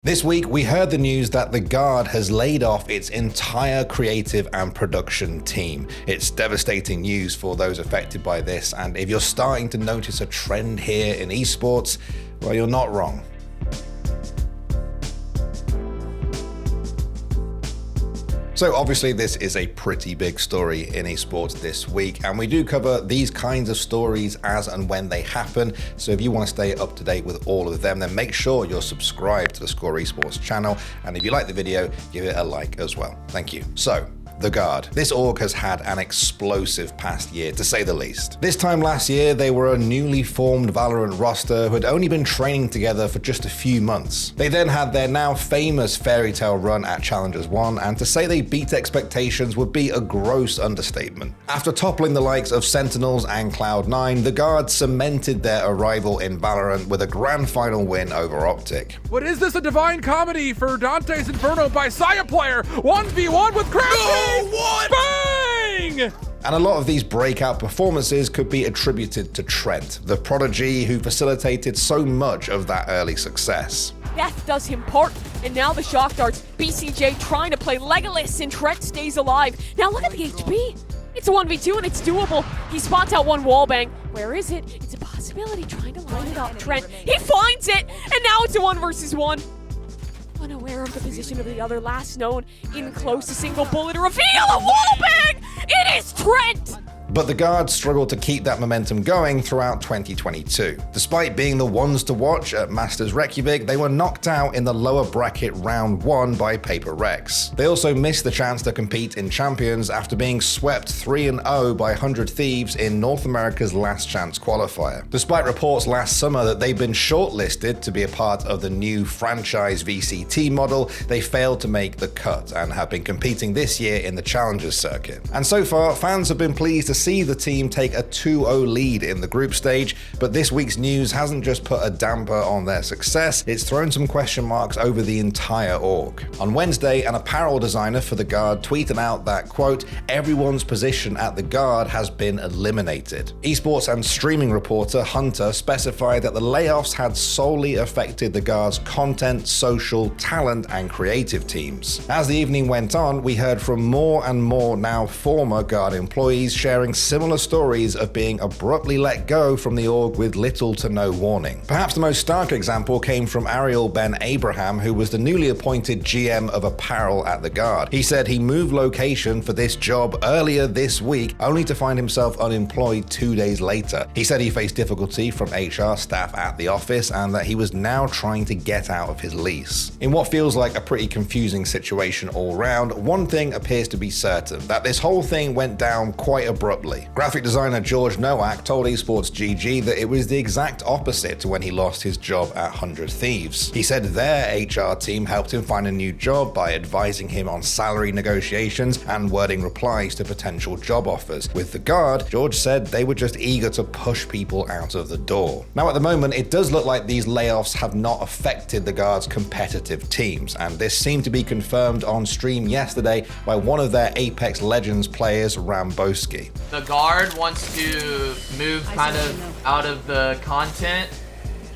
This week, we heard the news that The Guard has laid off its entire creative and production team. It's devastating news for those affected by this, and if you're starting to notice a trend here in esports, well, you're not wrong. So obviously this is a pretty big story in esports this week, and we do cover these kinds of stories as and when they happen. So if you want to stay up to date with all of them, then make sure you're subscribed to the theScore Esports channel. And if you like the video, give it a like as well. Thank you. So, The Guard. This org has had an explosive past year, to say the least. This time last year, they were a newly formed Valorant roster who had only been training together for just a few months. They then had their now famous fairy tale run at Challengers 1, and to say they beat expectations would be a gross understatement. After toppling the likes of Sentinels and Cloud9, The Guard cemented their arrival in Valorant with a grand final win over Optic. What is this, a divine comedy for Dante's Inferno by Saya Player? 1v1 with Crash! What? Bang! And a lot of these breakout performances could be attributed to Trent, the prodigy who facilitated so much of that early success. Death does him part, and now the shock darts. BCJ trying to play Legolas, and Trent stays alive. Now look at the HP. It's a 1v2 and it's doable. He spots out one wallbang. Where is it? It's a possibility, trying to line it up. Trent, he finds it, and now it's a 1v1. Unaware of the position of the other, last known in close, a single bullet, a reveal, a wallbang! It is Trent! But the Guard struggled to keep that momentum going throughout 2022. Despite being the ones to watch at Masters Reykjavik, they were knocked out in the lower bracket round 1 by Paper Rex. They also missed the chance to compete in Champions after being swept 3-0 by 100 Thieves in North America's Last Chance qualifier. Despite reports last summer that they'd been shortlisted to be a part of the new franchise VCT model, they failed to make the cut and have been competing this year in the Challengers circuit. And so far, fans have been pleased to see the team take a 2-0 lead in the group stage, but this week's news hasn't just put a damper on their success, it's thrown some question marks over the entire org. On Wednesday, an apparel designer for the Guard tweeted out that, quote, "Everyone's position at the Guard has been eliminated." Esports and streaming reporter Hunter specified that the layoffs had solely affected the Guard's content, social, talent, and creative teams. As the evening went on, we heard from more and more now former Guard employees sharing similar stories of being abruptly let go from the org with little to no warning. Perhaps the most stark example came from Ariel Ben Abraham, who was the newly appointed GM of apparel at the Guard. He said he moved location for this job earlier this week, only to find himself unemployed 2 days later. He said he faced difficulty from HR staff at the office and that he was now trying to get out of his lease. In what feels like a pretty confusing situation all round, one thing appears to be certain, that this whole thing went down quite abruptly. Graphic designer George Nowak told Esports GG that it was the exact opposite to when he lost his job at 100 Thieves. He said their HR team helped him find a new job by advising him on salary negotiations and wording replies to potential job offers. With the Guard, George said they were just eager to push people out of the door. Now at the moment, it does look like these layoffs have not affected the Guard's competitive teams, and this seemed to be confirmed on stream yesterday by one of their Apex Legends players, Ramboski. The Guard wants to move kind of out of the content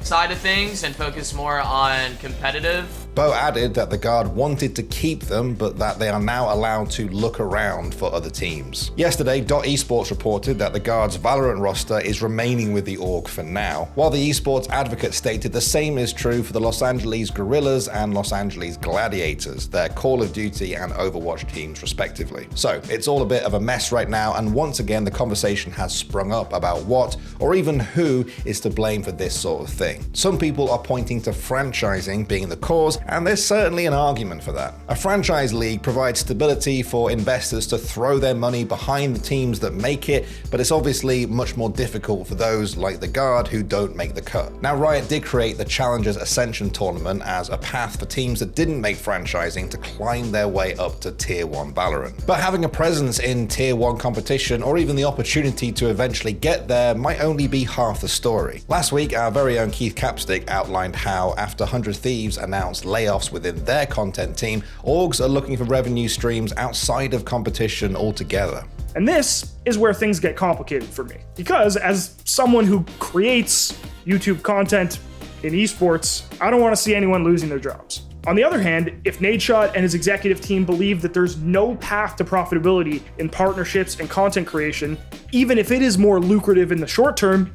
side of things and focus more on competitive. Bo added that the Guard wanted to keep them, but that they are now allowed to look around for other teams. Yesterday, .esports reported that the Guard's Valorant roster is remaining with the org for now, while the esports advocate stated the same is true for the Los Angeles Guerrillas and Los Angeles Gladiators, their Call of Duty and Overwatch teams respectively. So it's all a bit of a mess right now, and once again the conversation has sprung up about what, or even who, is to blame for this sort of thing. Some people are pointing to franchising being the cause, and there's certainly an argument for that. A franchise league provides stability for investors to throw their money behind the teams that make it, but it's obviously much more difficult for those like the Guard who don't make the cut. Now, Riot did create the Challengers Ascension tournament as a path for teams that didn't make franchising to climb their way up to Tier 1 Valorant. But having a presence in Tier 1 competition, or even the opportunity to eventually get there, might only be half the story. Last week, our very own Keith Capstick outlined how, after 100 Thieves announced layoffs within their content team, orgs are looking for revenue streams outside of competition altogether. And this is where things get complicated for me, because as someone who creates YouTube content in esports, I don't want to see anyone losing their jobs. On the other hand, if Nadeshot and his executive team believe that there's no path to profitability in partnerships and content creation, even if it is more lucrative in the short term,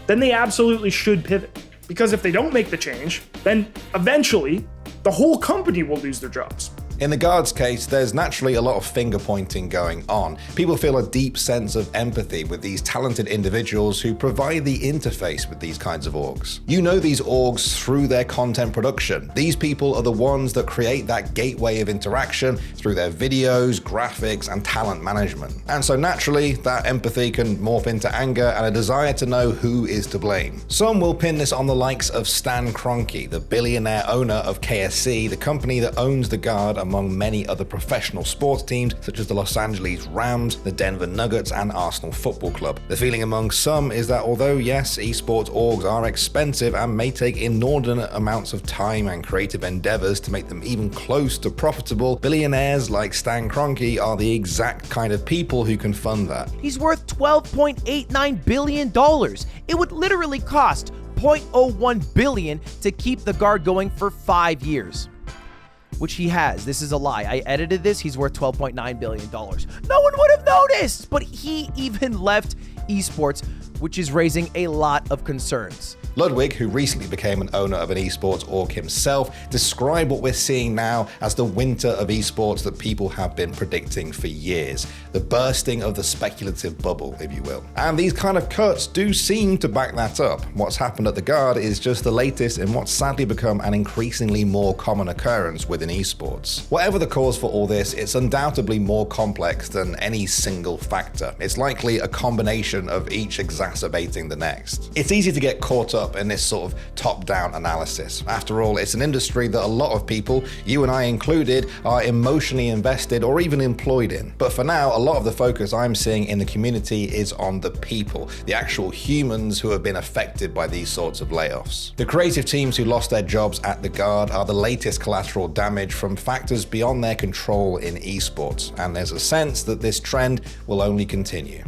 then they absolutely should pivot. Because if they don't make the change, then eventually the whole company will lose their jobs. In the Guards case, there's naturally a lot of finger pointing going on. People feel a deep sense of empathy with these talented individuals who provide the interface with these kinds of orgs. You know these orgs through their content production. These people are the ones that create that gateway of interaction through their videos, graphics, and talent management. And so naturally, that empathy can morph into anger and a desire to know who is to blame. Some will pin this on the likes of Stan Kroenke, the billionaire owner of KSC, the company that owns the Guard among many other professional sports teams such as the Los Angeles Rams, the Denver Nuggets, and Arsenal Football Club. The feeling among some is that although yes, esports orgs are expensive and may take inordinate amounts of time and creative endeavors to make them even close to profitable, billionaires like Stan Kroenke are the exact kind of people who can fund that. He's worth $12.89 billion. It would literally cost $0.01 billion to keep the Guard going for 5 years. Which he has. This is a lie. I edited this. He's worth $12.9 billion. No one would have noticed, but he even left esports, which is raising a lot of concerns. Ludwig, who recently became an owner of an esports org himself, described what we're seeing now as the winter of esports that people have been predicting for years. The bursting of the speculative bubble, if you will. And these kind of cuts do seem to back that up. What's happened at the Guard is just the latest in what's sadly become an increasingly more common occurrence within esports. Whatever the cause for all this, it's undoubtedly more complex than any single factor. It's likely a combination of each exacerbating the next. It's easy to get caught up in this sort of top-down analysis. After all, it's an industry that a lot of people, you and I included, are emotionally invested or even employed in. But for now, a lot of the focus I'm seeing in the community is on the people, the actual humans who have been affected by these sorts of layoffs. The creative teams who lost their jobs at the Guard are the latest collateral damage from factors beyond their control in esports, and there's a sense that this trend will only continue.